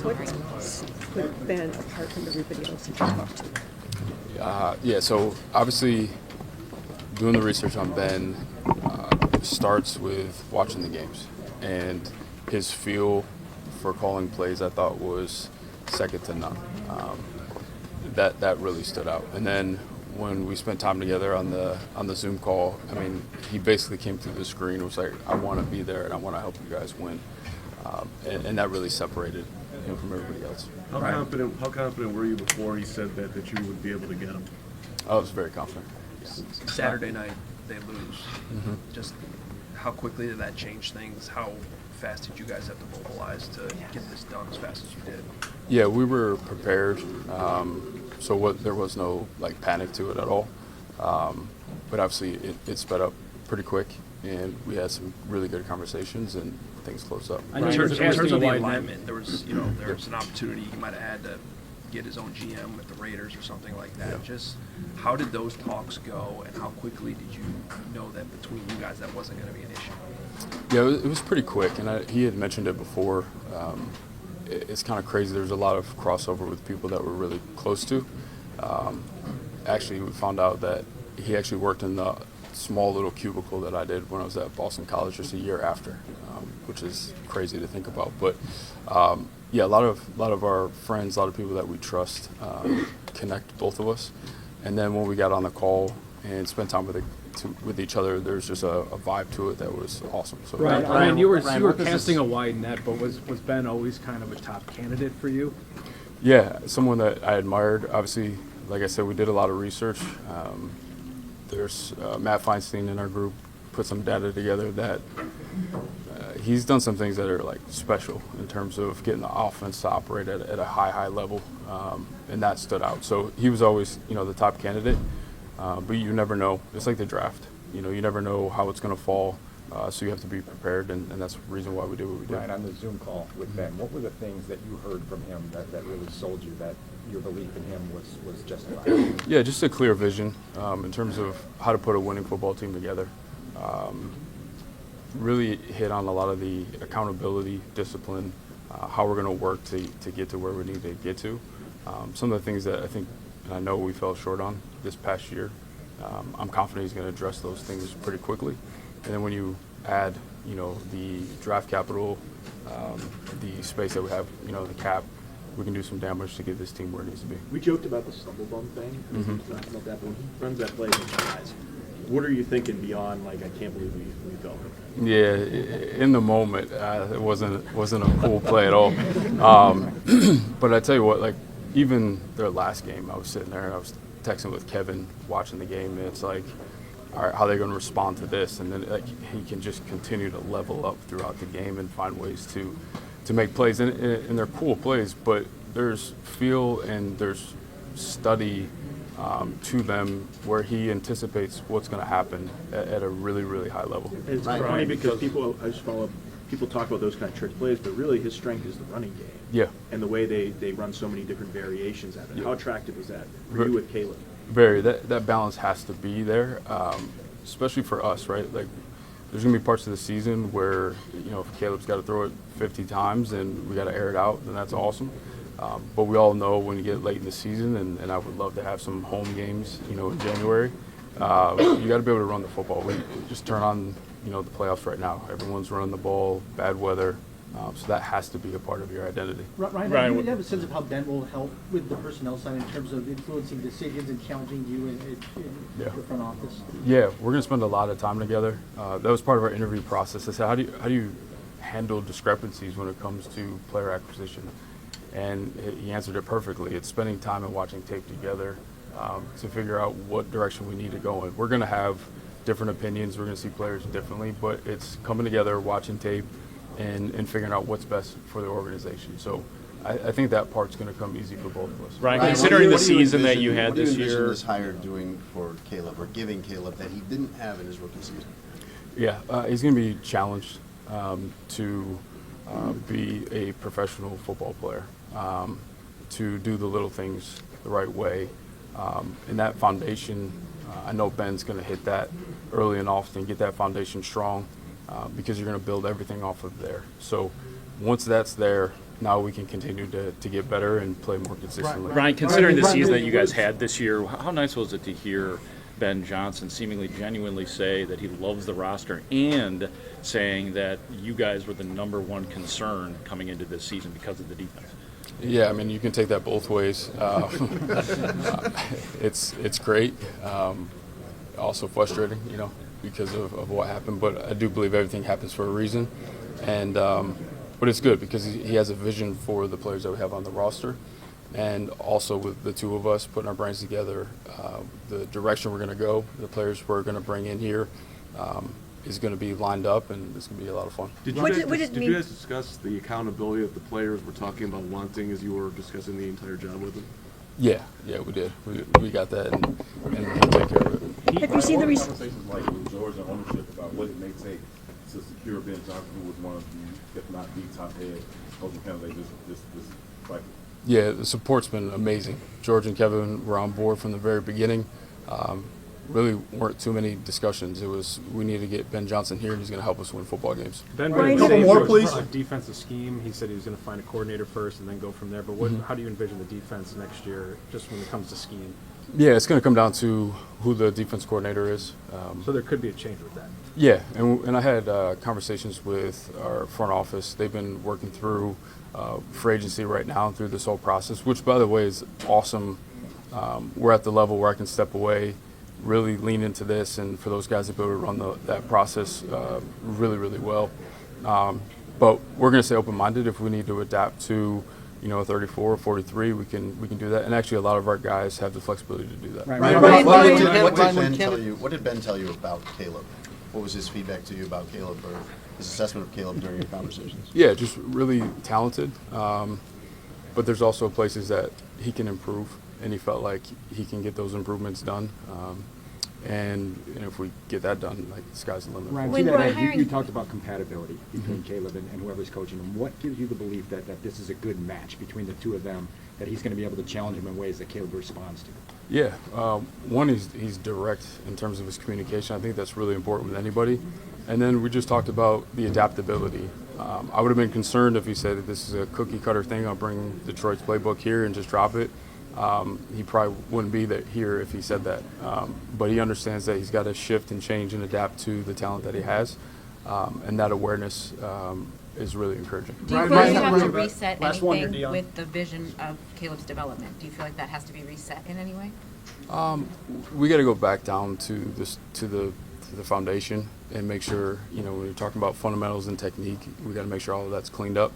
What put Ben apart from everybody else that you talked to? Yeah, so obviously doing the research on Ben starts with watching the games, and his feel for calling plays I thought was second to none. That really stood out. And then when we spent time together on the Zoom call, I mean, he basically came through the screen and was like, I want to be there and I want to help you guys win. And that really separated him from everybody else. How confident were you before he said that you would be able to get him? I was very confident. Saturday night, they lose. Just how quickly did that change things? How fast did you guys have to mobilize to get this done as fast as you did? Yeah, we were prepared. So there was no panic to it at all. But obviously it sped up pretty quick, and we had some really good conversations, and things closed up. In terms of the alignment, there was an opportunity he might have had to get his own GM with the Raiders or something like that. Yeah. Just how did those talks go, and how quickly did you know that between you guys that wasn't going to be an issue? Yeah, it was pretty quick, and he had mentioned it before. It's kind of crazy. There's a lot of crossover with people that we're really close to. Actually, we found out that he actually worked in the small little cubicle that I did when I was at Boston College just a year after, which is crazy to think about. But yeah, a lot of our friends, a lot of people that we trust connect both of us. And then when we got on the call and spent time with each other, there's just a vibe to it that was awesome. So Ryan, you were casting a wide net, but was Ben always kind of a top candidate for you? Yeah, someone that I admired. Obviously, like I said, we did a lot of research. There's Matt Feinstein in our group put some data together that he's done some things that are special in terms of getting the offense to operate at a high level, and that stood out. So he was always the top candidate, but you never know. It's like the draft. You never know how it's going to fall. So you have to be prepared, and that's the reason why we do what we do. Right, on the Zoom call with Ben, what were the things that you heard from him that really sold you that your belief in him was justified? Yeah, just a clear vision in terms of how to put a winning football team together. Really hit on a lot of the accountability, discipline, how we're going to work to get to where we need to get to. Some of the things that I think and I know we fell short on this past year, I'm confident he's going to address those things pretty quickly. And then when you add, the draft capital, the space that we have, the cap, we can do some damage to get this team where it needs to be. We joked about the stumble bump thing. Talked about that, but when he runs that play against the guys, what are you thinking beyond I can't believe we fell for that? Yeah, in the moment, it wasn't a cool play at all. But I tell you what, even their last game, I was sitting there and I was texting with Kevin, watching the game, and it's like, all right, how are they going to respond to this? And then he can just continue to level up throughout the game and find ways to make plays. And they're cool plays, but there's feel and there's study to them where he anticipates what's going to happen at a really, really high level. It's funny because people talk about those kind of trick plays, but really his strength is the running game. Yeah. And the way they run so many different variations at it. Yeah. How attractive was that for you with Caleb? Very. That balance has to be there, especially for us, right? There's going to be parts of the season where, if Caleb's got to throw it 50 times and we got to air it out, then that's awesome. But we all know when you get late in the season, and I would love to have some home games, in January, you got to be able to run the football. We just turn on, the playoffs right now. Everyone's running the ball, bad weather. So that has to be a part of your identity. Ryan, do you have a sense of how Ben will help with the personnel side in terms of influencing decisions and challenging you in the front office? Yeah, we're going to spend a lot of time together. That was part of our interview process. I said, how do you handle discrepancies when it comes to player acquisition? And he answered it perfectly. It's spending time and watching tape together to figure out what direction we need to go in. We're going to have different opinions. We're going to see players differently, but it's coming together, watching tape, and figuring out what's best for the organization. So I think that part's going to come easy for both of us. Ryan, considering the season that you had this What do you envision year, this hire doing for Caleb or giving Caleb that he didn't have in his rookie season? Yeah, he's going to be challenged to be a professional football player, to do the little things the right way. And that foundation, I know Ben's going to hit that early and often, get that foundation strong, because you're going to build everything off of there. So once that's there, now we can continue to get better and play more consistently. Ryan, considering the season that you guys had this year, how nice was it to hear Ben Johnson seemingly genuinely say that he loves the roster and saying that you guys were the #1 concern coming into this season because of the defense? Yeah, I mean, you can take that both ways. It's great. Also frustrating, you know, because of what happened. But I do believe everything happens for a reason. And but it's good because he has a vision for the players that we have on the roster. And also with the two of us putting our brains together, the direction we're going to go, the players we're going to bring in here is going to be lined up, and it's going to be a lot of fun. Did you guys discuss the accountability that the players were talking about wanting as you were discussing the entire job with them? Yeah, we did. We got that, and we'll take care of it. Have you seen the conversations like with George and ownership about what it may take to secure Ben Johnson, who was one of the, if not the top head coaching candidate this cycle? Yeah, the support's been amazing. George and Kevin were on board from the very beginning. Really weren't too many discussions. It was we need to get Ben Johnson here, and he's going to help us win football games. Ben, Ryan, couple couple more, more, please. Defensive scheme. He said he was going to find a coordinator first and then go from there. But how do you envision the defense next year, just when it comes to scheme? Yeah, it's going to come down to who the defense coordinator is. So there could be a change with that. Yeah, and I had conversations with our front office. They've been working through free agency right now through this whole process, which, by the way, is awesome. We're at the level where I can step away, really lean into this, and for those guys to be able to run that process really, really well. But we're going to stay open-minded. If we need to adapt to, you know, a 34 or 43, we can do that. And actually, a lot of our guys have the flexibility to do that. What did Ben tell you about Caleb? What was his feedback to you about Caleb, or his assessment of Caleb during your conversations? Yeah, just really talented. But there's also places that he can improve, and he felt like he can get those improvements done. And if we get that done, like, the sky's the limit. Ryan, When to that we're end, hiring- you talked about compatibility between Caleb and whoever's coaching him. What gives you the belief that this is a good match between the two of them, that he's going to be able to challenge him in ways that Caleb responds to? Yeah, one, he's direct in terms of his communication. I think that's really important with anybody. And then we just talked about the adaptability. I would have been concerned if he said that this is a cookie cutter thing. I'll bring Detroit's playbook here and just drop it. He probably wouldn't be here if he said that. But he understands that he's got to shift and change and adapt to the talent that he has. And that awareness is really encourage Do you feel like you have to reset anything with the vision of Caleb's development? Do you feel like that has to be reset in any way? We got to go back down to the foundation and make sure, you know, when you're talking about fundamentals and technique, we got to make sure all of that's cleaned up.